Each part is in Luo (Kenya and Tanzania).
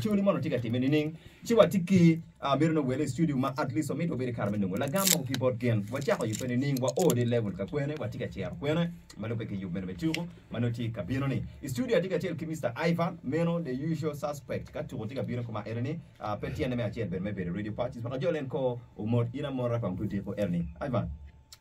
Chuli mono tika timeni ning chiwa tiki mirno wele studio ma at least omito bere karmen ngo la gamo keyboard gen wacha ko yupeni ning wa ode level ka kwene watika chair kwene mano peke yubene bechugo mano tika bino ni studio tika tel ki Mr. Ivan meno the usual suspect ka tuko tika bino kuma erni petiane me achiel ben me bere radio parties maka jolen ko umod ina mora kwa mputi ko erni Ivan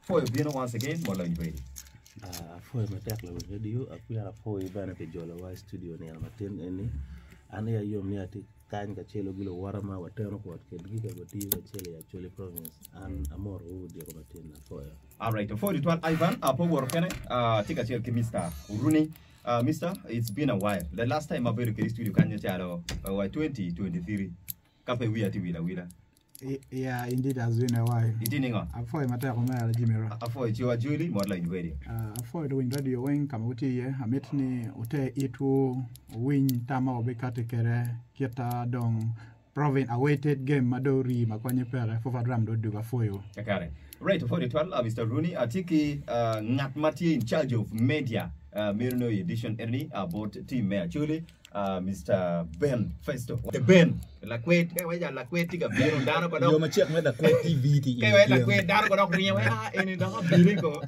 for you bino once again mola nyuedi for my tackle radio apia for ibana ke jola wa studio ni amaten eni ana ya yom ni ati kan ka chelo gilo warama wateno ko ke giga goti ka chele ya chole province an amor o de ko maten na for all right for the twal Ivan apo wor kene tika chel ki Mr. Uruni Mr. It's been a while the last time I been to the studio kan chalo 2023 kape wi ati wila yeah, indeed has been a while. Idininga. Afoi mata ko mara Jimmy. Afoi chiwa Julie modla in radio. Afoi doing radio wen kamuti ye ametni ute itu win tama obekate kere kieta dong province awaited game madori makwanye pere for drum do duga foyo. Kakare. Right for the 12 Mr. Rooney atiki ngat mati in charge of media Mirno edition erni about team me actually Mr. Ben Festo. The Ben la kwet kay la kwet tika biro dano ko yo ma check me da kwet TV ti kay la kwet dano ko dok riya eni da biri ko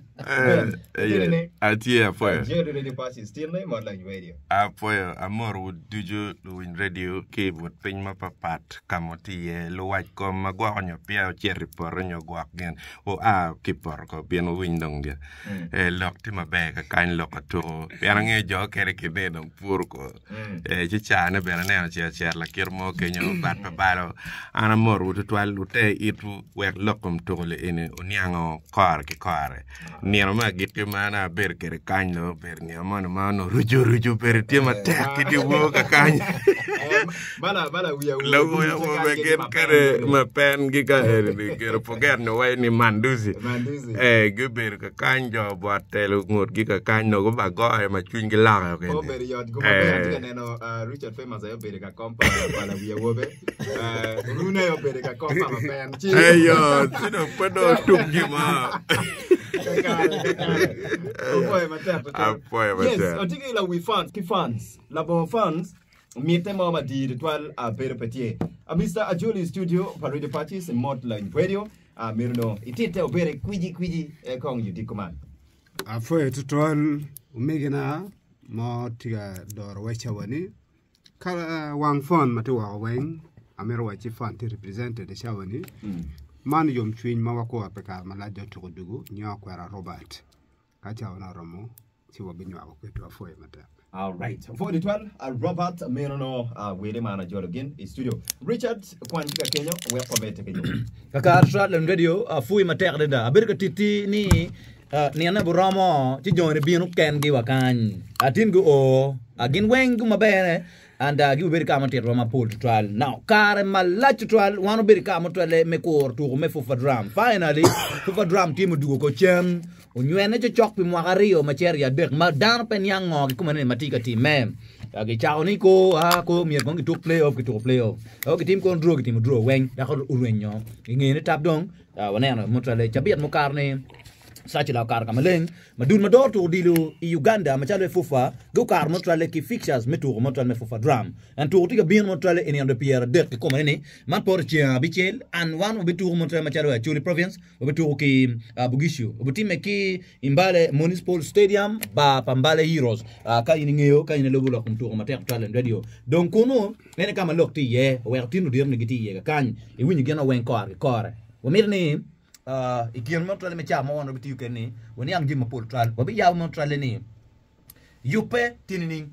atie apoyo jere de passes still name or like radio apoyo amor dujo win radio ke bot piny ma papat kamoti ye lo wach ko magwa nyo pia cherry por nyo gwak gen o kipor ko bien win dong dia lok ti mabe ka kan lok to pia nge jo kere ke de dong pur ko chicha ne bena ne cher la kirmo ke nyo bat pa balo ana mor wutu twal ute itu wek lokum to le ene oniango kor ke kore niano ma gite mana ber kere kanyo ber ni mano ruju ber ti ma tek di wo ka kanyo bala wiya logo ya wo be kere ma pen gi ka eri kere poger no way ni manduzi ge ber ka kanyo boatelo ngot gi ka kanyo go ba go ma chwin gi la ke o ber yod go ba neno Richard Famous ayo ber ka kompa bala wiya wo be Rune yo ber ka kompa ma pen chi yo sino puedo tungi ma yes otiki la we fans la bon fans miete mama di ritual a ber petit Mr. Ajuli studio for radio parties in Modline radio mirno itite obere kwiji kong you dikuman afo tutual umegina mo tiga dor wecha wani kala wang fon matiwa weng amero wachi fan te represented shawani man yom chwin ma wako apeka malajo to dugu nyo kwara Robert kacha wana romo chiwa binyo akwetu afo mata. All right. For the 12, Robert Merono, Willie Manager again, in studio. Richard Kwanjika Kenya, welcome to Kenya. Kakar radio, fui mater da. Abirka titi ni ana buramo ti join bienu ken gi wakan. Atin go o agin weng mabere and give very common to Roma pool trial. Now, car malach trial, one of very common to me core to me for drum. Finally, for drum team do go chen. When you energy chop in Wagario, Macheria, Dirk, Madan Penyang, come in Matika team, ma'am. Chaonico, Ako, me are going to playoff. Okay, team control, team draw, wang, Dako Urenyo. In a tap down, Wanana, Mutale, Chabiat Mokarne. Such a car Kamaleng, Madun Mador to Dilu, Uganda, Machale Fufa, go car Motrale ki fixtures, Metu, Motrale Fufa drum, and to take a bean Motrale any on the Pierre Dirk Comene, Manportia, Bichel, and one will be two Motrale Machalo, Chuli province, Obetuki, Bugishu, Obutimeki, Imbale Municipal Stadium, Ba Pambale Heroes, Kainingeo, Kain Lobo, to Mater Talent Radio. Don't Kono, then come and look to ye, where Tino Dear Negati, can, you win again a wing car, Wamir ikion motrale mecha mo wono bitu keni woni am jima poltral wabi yaw motrale ni yupe tinini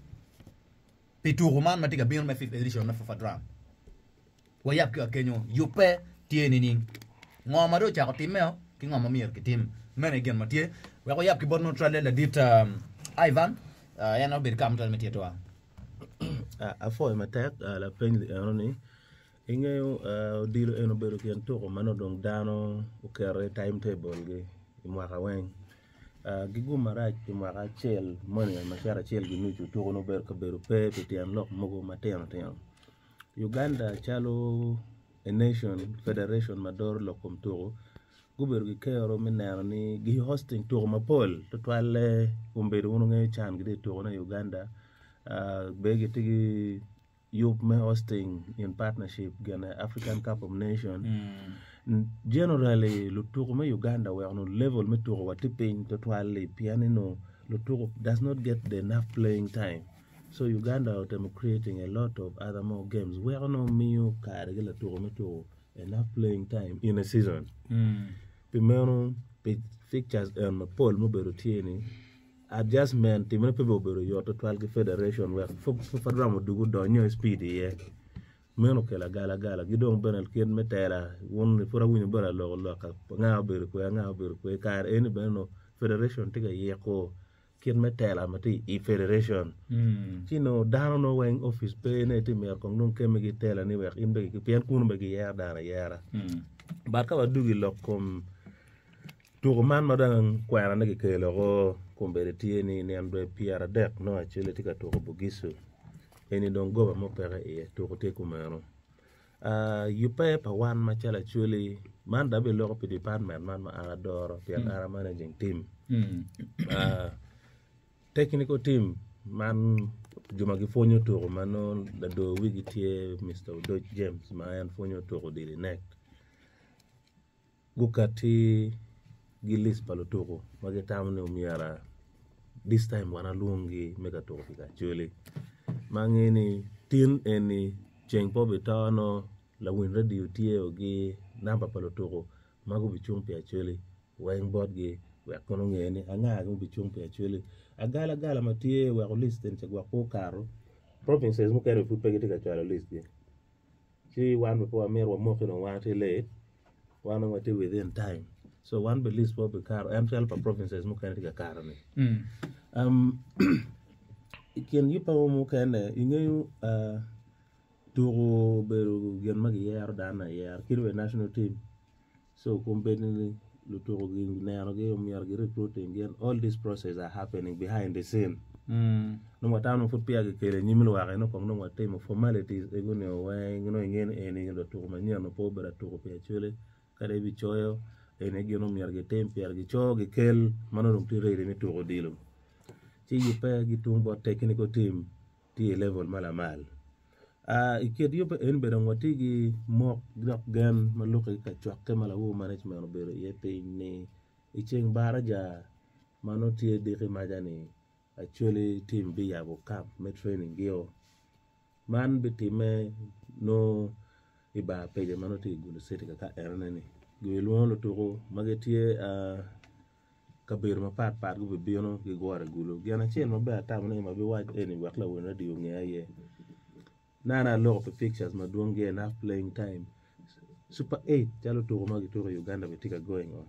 pitu roman matika bin me fifth edition na fa drum wayap ka kenyo yupe tinini ngoma do cha ko timeo ki ngoma mier ki tim mene gen matie wa ko yap ki bon motrale la dit Ivan yana bir kam tal metie to afo matek la pen ni ingeyo dilo eno bero kian toko mano dong dano ukere timetable gi imwaka weng gigu marach imwaka chel money machara chel gi nuchu toko no ber ka bero pe pitian lok mogo mateno teno Uganda chalo a nation federation mador lokom toko guberu gi kero minero ni gi hosting toko mapol to twale umberu uno nge chan gi toko na Uganda begi tigi you've been hosting in partnership with African Cup of Nations. Generally, Luturu Uganda, we are on level Meturu, what tipping to Twali, piano, Luturu does not get enough playing time. So Uganda are creating a lot of other more games. We are no Miu Karigala Meturu, enough playing time in a season. Pimeno, fixtures and Paul Muberutieni. Adjustment timene people bero yoto 12 federation where for drama do good on your speed here meno kala gala gidong benal kien metera won for a win bara lo ka nga bero ko kar any beno federation tiga ye ko kien metela mati e federation chino down no wing office pe ne ti mer ko non keme gi tela ni wer imbe ki pien kunu be gi yer dana yera ba ka dugi lokom Turman madang kwara na kelo go kumbere ni ambe piara dek no achele tika to bugisu eni don go mo pere e to te kumero you pay pa one machala chuli man da be lo pe department man ma adoro piara managing team technical team man juma gi fonyo to mano da do wigi tie Mr. Dodge James man fonyo to dili nek gukati gilis palotoko magetamne umiara this time wana lungi mega to fika chuli mangeni tin eni chengpo betano la win radio tie ogi namba palotoko mago bichumpi chuli wine board gi we kono ngeni anga go bichumpi chuli agala matie we list en chegwa ko karo provinces mo kere fu pegiti ka chala list gi chi wan before amero mo kino wate late wana wate within time. So one believes for the car and help provinces mu kan tiga car ni ken yipa mu kan ingayu turu beru gen magi yer dana yer kirwe national team so company lu turu gi nero gi yar gi recruiting gen all this process are happening behind the scene no matano fut pia ge kele nyimlo wa no ko no wate mo formalities e gune wa ngino ngen eni lo turu manya no po bera turu pia chule kare bi choyo ene gino miarge tempi arge choge kel manonum tirere mi to dilo ci yipe gi tumbo technical team ti level malamal iket yope en bere ngoti gi mok grap gan maluke ka chwak ke malawu management bere yepe ni icheng baraja manoti de majani actually team bi yabo camp me training gio man bitime no iba peje manoti gulu seti ka ernani gulon lo to magetie kabir ma pat gu biono gi gore gulo gana chen ma ba ta ne ma bi wa eni wak la wona di ngaye nana lo of pictures ma don ge enough playing time super 8 jalo to ma gi to Uganda be tika going on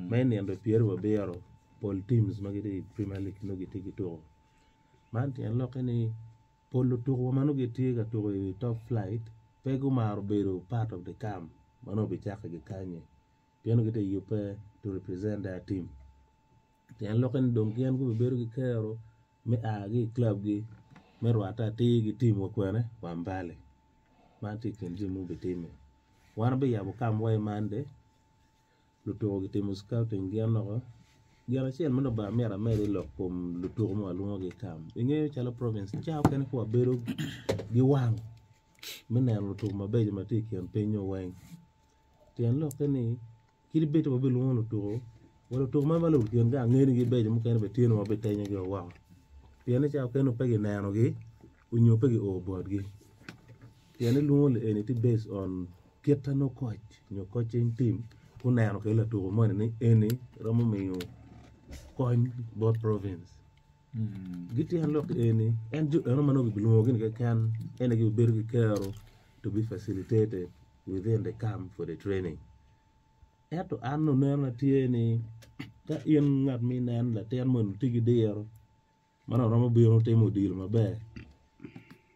many and Pierre Wabero Paul teams ma gi Premier League no gi tiki to man tian lo keni Paul to ma no gi tika to top flight pegu mar bero part of the camp mano bi chaka gi kanye piano gite yupe to represent their team tian loken dongian go beru gi kero me agi club gi merwata ti gi team wo kwene wambale manti kenji mu be team wana be yabo kam way mande luto gi team scouting gi no gara chen mano ba mera meri lokom luto mo alungo gi kam inge chala province chao ken ko beru gi wang mena luto mabeje matiki en penyo wang tian lokeni kiri bete mo belu wono to wala to ma malu kion ga ngeni gi beje mo ken be tino mo be tenya gi wa tiene cha ken pegi nano gi unyo pegi o board gi tiene luole eni ti based on keta no coach nyo coaching team kunano ke la to mo ni eni romo miyo coin board province giti han lok eni en ju no mano gi belu gi ke kan eni gi beru gi kero to be facilitated within the camp for the training. Eto anno nena tieni ta ien ngat mi nen la ten mon tigi der mana romo biyo temo deal mabe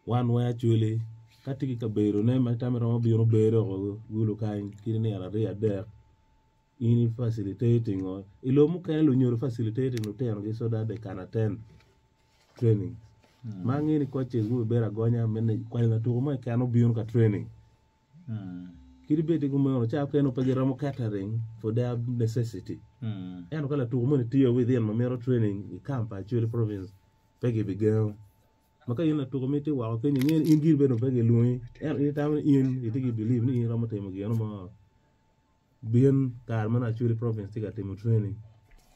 one way actually katigi ka bero ne ma tam romo biyo bero go gulu kan kini ala ria der ini facilitating or ilo mu kan lo nyoro facilitating no ten so that they can attend training mangi ni coaches mu bera gonya men kwa na to mo kan biyo ka training kiri beti gumo cha keno pagera mo catering for their necessity eno kala to mo tiyo within mamero training i camp actually province pegi bigel maka in la to committee wa ko ni in gir be no pege lui in tam in it gi believe ni ramo te mo giano ma bien kar mana actually province tiga temo training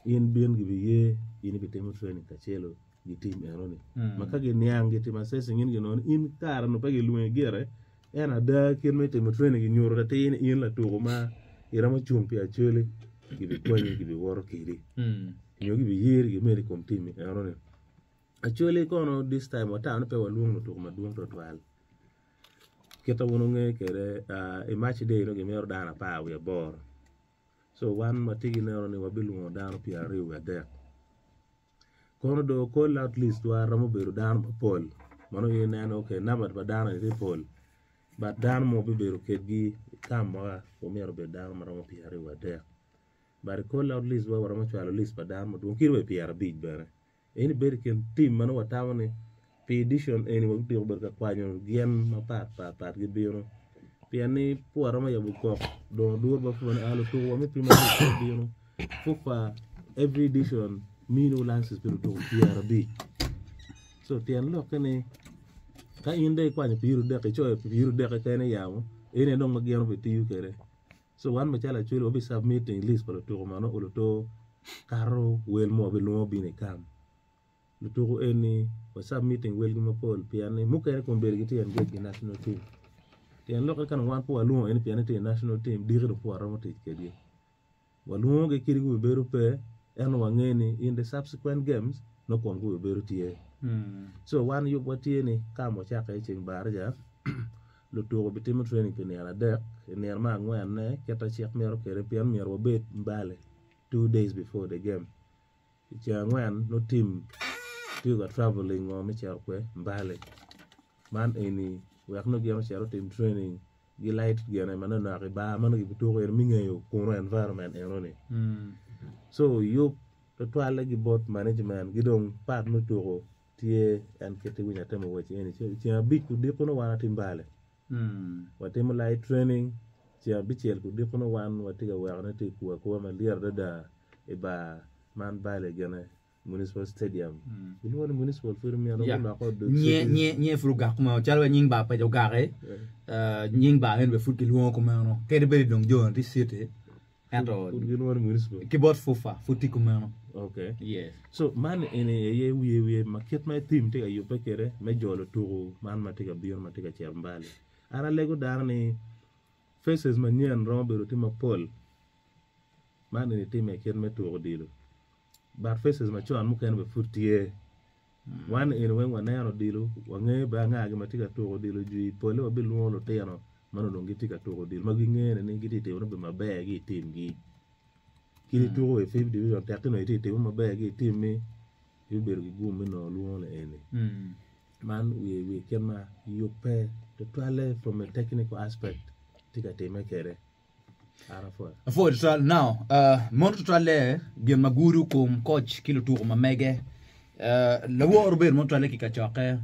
in bien gi ye in bi temo training ka chelo gi team eroni maka gi nyang gi team assessing in gi non in kar no pege lui gere ena da kin me temo training gi nyoro te in la to ma iramo chumpi actually gi bi kwenye gi bi woro kiri nyogi bi yir gi meri kom team eroni actually kono this time wata no pe walung no to ma duong to twal keta wono nge kere a match day no ge mer dana pa we bor so one matigi no ni wabilu dana pi ari we de kono do call out list wa ramo beru dana pol mano ye nano ke nabat ba dana ni pol but dana mo be beru kedgi kamwa o mer be dana ramo pi ari we de but call out list wa ramo chalo list ba dana mo duong kirwe pi ari big bere any better can team mano watawne pe edition any mo de berka kwanyo gien ma pat gi biro piani puara ma yabu ko do dur ba fu na alo to wa me prima biro fufa every edition mino lances pero to PRB so pian lo kane ka inde kwanyo biro de ke choy biro de ke kane yawo ene no magien be tiu kere so wan ma chala chulo be submitting list para to mano ulo to karo wel mo be lo bi ne kam lutugo eni wa submitting welgi mapol piane mukere ko bergi ti en gegi national team ti en lokal kan wan po aluo eni piane ti national team digro po aromote kedi waluo ge kirigu beru pe en wangeni in the subsequent games no kon go beru tie so wan yu wati ni kamo chaka ching barja lutugo bitimo training pe ne ala dek ne ma ngwan ne keta chek mero kere pian mero bet mbale 2 days before the game cha ngwan no team tiga traveling o me char kwe mbale man eni wak no giam charo team training gi light giana man na ke ba man gi to er mingeyo ko environment eroni so you to twale gi bot management gi dong part no to tie en kete winya temo weche eni chia big ku de kono wana timbale watemo light training chia bichel ku de kono wan watiga wana te ku ma liar da e ba man bale gene municipal stadium ilu wani municipal firm ya no ko do nye fruga kuma chalwa nying ba pa jogare nying ba hen be fut ki luon kuma no kede be dong jo di city ando ilu wani municipal keyboard fufa futi kuma no okay yes so man ene ye wiye market my team te ayo pekere me jolo to man matiga bion matiga cher mbale ara lego darni faces manien rombe rotima pol man ene team e ken me to dilo bar faces ma chuan mu ken be futie wan en wen wanero dilo wange ba nga ga matika to dilo ju pole obi luo lo teno mano dongi tika to dilo magi ngene ni giti te no be mabe gi team gi kiri to e fib division te no iti te mabe gi team mi yu ber gi gum no luo le ene man we ken ma you pay to twale from a technical aspect tika te mekere for trial now mon trial bien maguru kom coach kilo tour ma mege la wo orber mon trial ki ka chake